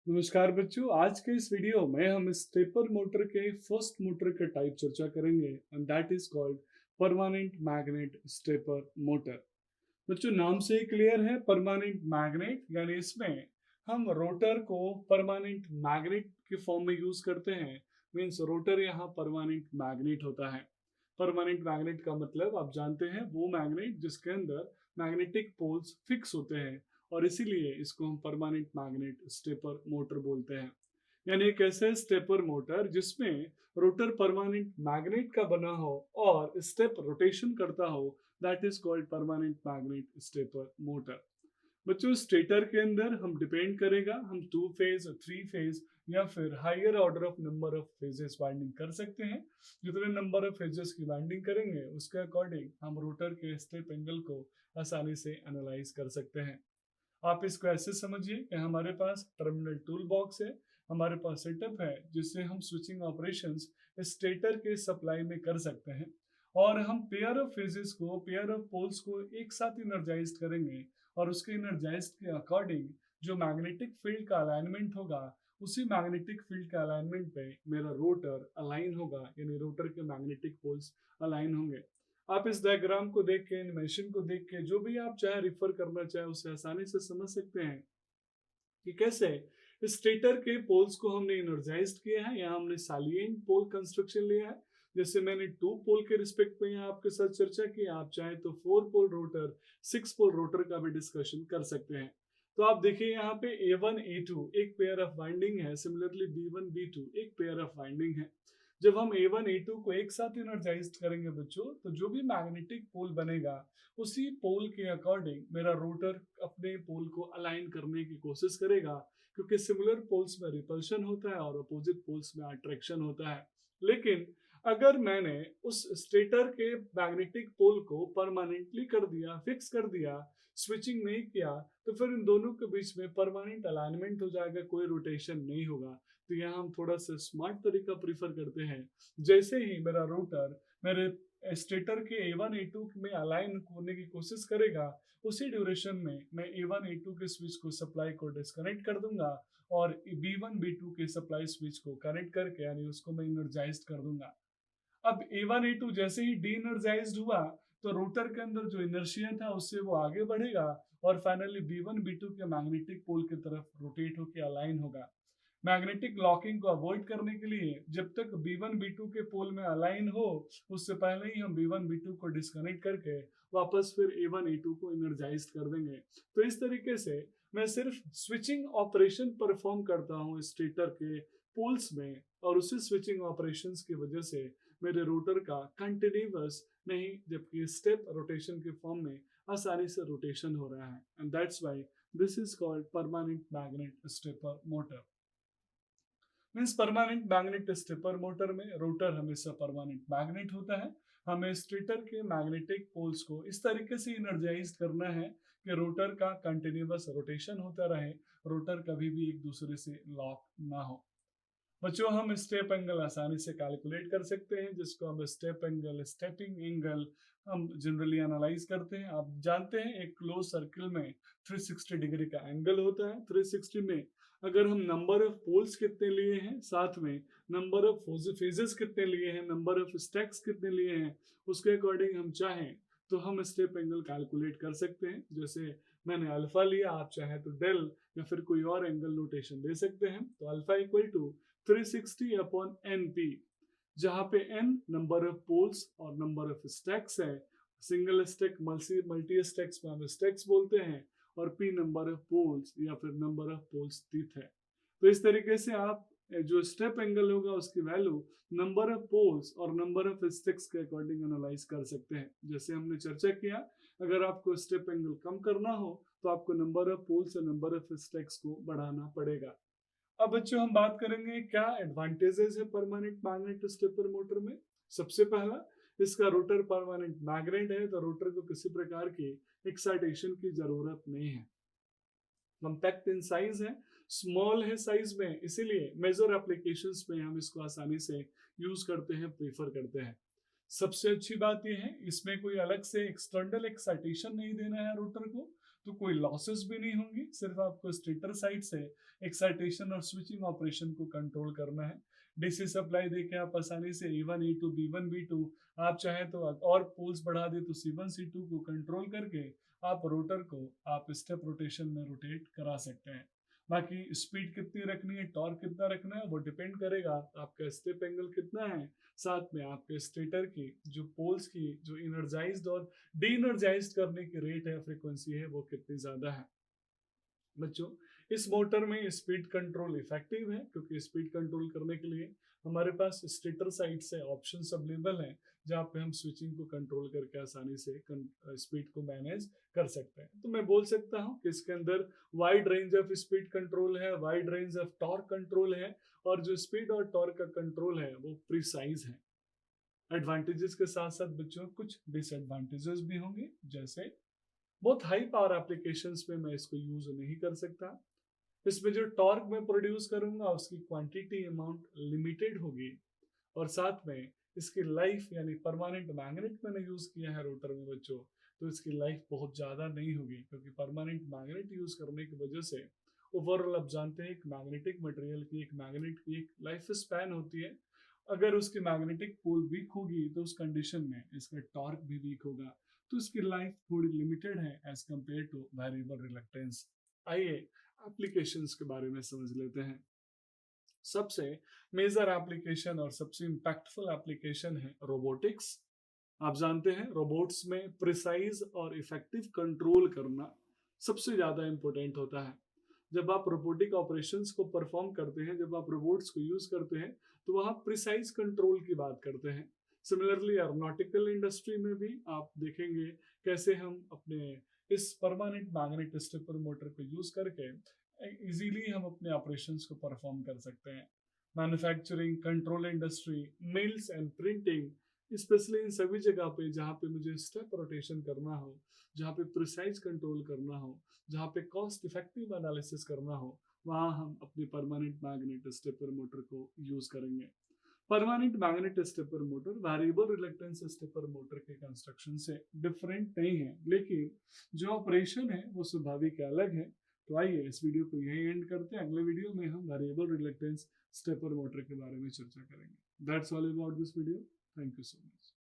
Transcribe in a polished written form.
नमस्कार बच्चों, आज के इस वीडियो में हम स्टेपर मोटर के फर्स्ट मोटर का टाइप चर्चा करेंगे and that is called permanent magnet stepper motor. बच्चों, नाम से ही क्लियर है, परमानेंट मैग्नेट यानी इसमें हम रोटर को परमानेंट मैग्नेट के फॉर्म में यूज करते हैं। मींस रोटर यहाँ परमानेंट मैग्नेट होता है। परमानेंट मैग्नेट का मतलब आप जानते हैं, वो मैग्नेट जिसके अंदर मैग्नेटिक पोल्स फिक्स होते हैं और इसीलिए इसको हम परमानेंट मैग्नेट स्टेपर मोटर बोलते हैं। यानी एक ऐसे स्टेपर मोटर जिसमें रोटर परमानेंट मैग्नेट का बना हो और स्टेप रोटेशन करता हो, that is called permanent magnet stepper motor. बच्चों, स्टेटर के अंदर हम डिपेंड करेगा, हम 2 फेज 3 फेज या फिर higher order of number of phases winding कर सकते हैं। जितने नंबर ऑफ फेजेस की वाइंडिंग करेंगे उसके अकॉर्डिंग हम रोटर के स्टेप एंगल को आसानी से एनालाइज कर सकते हैं। आप इसको ऐसे समझिए कि हमारे पास टर्मिनल टूल बॉक्स है, हमारे पास सेटअप है जिससे हम स्विचिंग ऑपरेशंस स्टेटर के सप्लाई में कर सकते हैं और हम पेयर ऑफ फेजेस को, पेयर ऑफ पोल्स को एक साथ इनर्जाइज करेंगे और उसके इनर्जाइज के अकॉर्डिंग जो मैग्नेटिक फील्ड का अलाइनमेंट होगा, उसी मैग्नेटिक फील्ड के अलाइनमेंट पे मेरा रोटर अलाइन होगा, यानी रोटर के मैग्नेटिक पोल्स अलाइन होंगे। आप इस डायग्राम को देख के, एनिमेशन को देख के, जो भी आप चाहे रिफर करना चाहे उसे आसानी से समझ सकते हैं कि कैसे स्टेटर के पोल्स को हमने इनर्जाइज किया है। यहाँ हमने सालिएंट पोल कंस्ट्रक्शन लिया है। जैसे मैंने 2 पोल के रिस्पेक्ट में यहाँ आपके साथ चर्चा की, आप चाहे तो 4 पोल रोटर, 6 पोल रोटर का भी डिस्कशन कर सकते हैं। तो आप देखिए यहाँ पे A1 A2 एक पेयर ऑफ वाइंडिंग है, सिमिलरली B1 B2 एक पेयर ऑफ वाइंडिंग है। जब हम A1 A2 को एक साथ इनर्जाइज करेंगे बच्चों, तो जो भी मैग्नेटिक पोल बनेगा उसी पोल के अकॉर्डिंग मेरा रोटर अपने पोल को अलाइन करने की कोशिश करेगा, क्योंकि सिमिलर पोल्स में रिपल्शन होता है और अपोजिट पोल्स में अट्रैक्शन होता है। लेकिन अगर मैंने उस स्टेटर के मैग्नेटिक पोल को परमानेंटली कर दिया, फिक्स कर दिया, स्विचिंग नहीं किया, तो फिर इन दोनों के बीच में परमानेंट अलाइनमेंट हो जाएगा, कोई रोटेशन नहीं होगा। तो यहाँ हम थोड़ा सा स्मार्ट तरीका प्रीफर करते हैं। जैसे ही मेरा रोटर मेरे स्टेटर के A1 A2 में अलाइन होने की कोशिश करेगा, उसी ड्यूरेशन में मैं A1 A2 के स्विच को, सप्लाई को डिस्कनेक्ट कर दूंगा और B1 B2 के सप्लाई स्विच को कनेक्ट करके, यानी उसको मैं इनर्जाइज कर दूंगा। अब A1 A2 जैसे ही डी एनर्जाइज्ड हुआ, तो रोटर के अंदर जो इनर्शिया था उससे वो आगे बढ़ेगा और फाइनली B1 B2 के मैग्नेटिक पोल की तरफ रोटेट होकर अलाइन होगा। मैग्नेटिक लॉकिंग को अवॉइड करने के लिए जब तक B1 B2 के पोल में अलाइन हो, उससे पहले ही हम B1 B2 को डिस्कनेक्ट करके वापस फिर A1 A2 को इनर्जाइज कर देंगे। तो इस तरीके से मैं सिर्फ स्विचिंग ऑपरेशन परफॉर्म करता हूँ स्टेटर के पोल्स में, और उसी स्विचिंग ऑपरेशंस की वजह से मेरे रोटर का कंटिन्यूअस नहीं जबकि स्टेप रोटेशन के फॉर्म में आसानी से रोटेशन हो रहा है, and that's why this is called permanent magnet stepper motor. Means permanent magnet stepper motor में रोटर हमेशा परमानेंट मैग्नेट होता है। हमें स्टेटर के मैग्नेटिक पोल्स को इस तरीके से इनर्जाइज करना है कि रोटर का कंटिन्यूअस रोटेशन होता रहे, रोटर कभी भी एक दूसरे से लॉक ना हो। बच्चों, हम स्टेप एंगल आसानी से कैलकुलेट कर सकते हैं, जिसको हम स्टेप एंगल, स्टेपिंग एंगल हम जनरली एनालाइज करते हैं। आप जानते हैं एक क्लोज सर्किल में 360 डिग्री का एंगल होता है। 360 में अगर हम नंबर ऑफ पोल्स कितने लिए हैं, साथ में नंबर ऑफ फेजेस कितने लिए हैं, नंबर ऑफ स्टैक्स कितने लिए हैं, उसके अकॉर्डिंग हम चाहें तो हम स्टेप एंगल कैलकुलेट कर सकते हैं। जैसे मैंने अल्फा लिया, आप चाहे तो डेल या फिर कोई और एंगल नोटेशन दे सकते हैं। तो alpha equal to 360 upon NP, जहां पे N नंबर ऑफ पोल्स और नंबर ऑफ स्टैक्स है। सिंगल स्टैक, मल्टी स्टैक्स में हम स्टैक्स बोलते हैं, और P नंबर ऑफ पोल्स या फिर नंबर ऑफ पोल्स तीथ है। तो इस तरीके से आप जो स्टेप एंगल होगा उसकी वैल्यू नंबर ऑफ पोल्स और नंबर ऑफ स्टैक्स के अकॉर्डिंग एनालाइज कर सकते हैं। जैसे हमने चर्चा किया, अगर आपको स्टेप एंगल कम करना हो तो आपको नंबर ऑफ पोल्स और नंबर ऑफ स्टैक्स को बढ़ाना पड़ेगा। अब बच्चों, हम बात करेंगे क्या एडवांटेजेस है परमानेंट मैग्नेट स्टेपर मोटर में। सबसे पहला, इसका रोटर परमानेंट मैग्नेट है तो रोटर को किसी प्रकार की एक्साइटेशन की जरूरत नहीं है। कॉम्पैक्ट इन साइज है, स्मॉल है साइज में, इसीलिए मेजर एप्लीकेशंस में हम इसको आसानी से यूज करते हैं, प्रीफर करते हैं। सबसे अच्छी बात यह है, इसमें कोई अलग से एक्सटर्नल एक्साइटेशन नहीं देना है रोटर को। तो कोई लॉसेस भी नहीं होंगी, सिर्फ आपको स्टेटर साइड से एक्साइटेशन और स्विचिंग ऑपरेशन को कंट्रोल करना है। डीसी सप्लाई देके आप आसानी से E1 E2 B1 B2, आप चाहें तो और पोल्स बढ़ा दे तो C1 C2 को कंट्रोल करके आप रोटर को आप स्टेप रोटेशन में रोटेट करा सकते हैं। बाकी स्पीड कितनी रखनी है, टॉर्क कितना रखना है, वो डिपेंड करेगा आपका स्टेप एंगल कितना है, साथ में आपके स्टेटर की जो पोल्स की जो इनर्जाइज्ड और डी एनर्जाइज्ड करने की रेट है, फ्रीक्वेंसी है, वो कितनी ज्यादा है। बच्चों, इस मोटर में स्पीड कंट्रोल इफेक्टिव है क्योंकि स्पीड कंट्रोल करने के लिए हमारे पास स्टेटर साइड से ऑप्शंस अवेलेबल हैं जहाँ पे हम स्विचिंग को कंट्रोल करके आसानी से स्पीड को मैनेज कर सकते हैं। तो मैं बोल सकता हूँ कि इसके अंदर wide range of speed control है, wide range of torque control है, और जो स्पीड और टॉर्क का कंट्रोल है वो प्रिसाइज है। एडवांटेजेस के साथ साथ बच्चों कुछ डिसएडवांटेजेस भी होंगे, जैसे बहुत हाई पावर एप्लीकेशंस में मैं इसको यूज नहीं कर सकता। इसमें जो टॉर्क मैं प्रोड्यूस करूंगा उसकी क्वांटिटी अमाउंट लिमिटेड होगी, और साथ में इसकी लाइफ यानी परमानेंट मैग्नेट मैंने यूज किया है रोटर में बच्चों, तो इसकी लाइफ बहुत ज्यादा नहीं होगी क्योंकि परमानेंट मैग्नेट यूज करने की वजह से ओवरऑल आप जानते हैं एक मैग्नेटिक मटेरियल की, एक मैग्नेट की एक लाइफ स्पैन होती है। अगर उसकी मैग्नेटिक पोल वीक होगी तो उस कंडीशन में इसका टॉर्क भी वीक होगा, तो इसकी लाइफ थोड़ी लिमिटेड है as compare to variable reluctance. आइए एप्लीकेशंस के बारे में समझ लेते हैं। सबसे मेजर एप्लीकेशन और सबसे इम्पैक्टफुल एप्लीकेशन है रोबोटिक्स। आप जानते हैं रोबोट्स में प्रिसाइज और इफेक्टिव कंट्रोल करना सबसे ज्यादा इंपॉर्टेंट होता है। जब आप रोबोटिक ऑपरेशंस को परफॉर्म करते हैं, जब आप रोबोट्स को यूज करते हैं, तो वहां प्रिसाइज कंट्रोल की बात करते हैं। सिमिलरली एरोनॉटिकल इंडस्ट्री में भी आप देखेंगे कैसे हम अपने इस परमानेंट मैग्नेट स्टेपर मोटर को यूज करके इजीली हम अपने ऑपरेशंस को परफॉर्म कर सकते हैं। Manufacturing, control industry, mills and printing, specially in सभी जगह पे जहाँ पे मुझे स्टेप रोटेशन करना हो, जहाँ पे प्रिसाइज कंट्रोल करना हो, जहाँ पे कॉस्ट इफेक्टिव एनालिसिस करना हो, वहाँ हम अपने परमानेंट मैग्नेट स्टेपर मोटर को यूज करेंगे। Permanent magnet stepper motor variable reluctance stepper motor के कंस्ट्रक्शन से डिफरेंट नहीं है, लेकिन जो ऑपरेशन है वो स्वाभाविक अलग है। तो आइए इस वीडियो को यही एंड करते हैं। अगले वीडियो में हम वेरिएबल रिलक्टेंस स्टेपर मोटर के बारे में चर्चा करेंगे। That's all about this video. Thank you so much.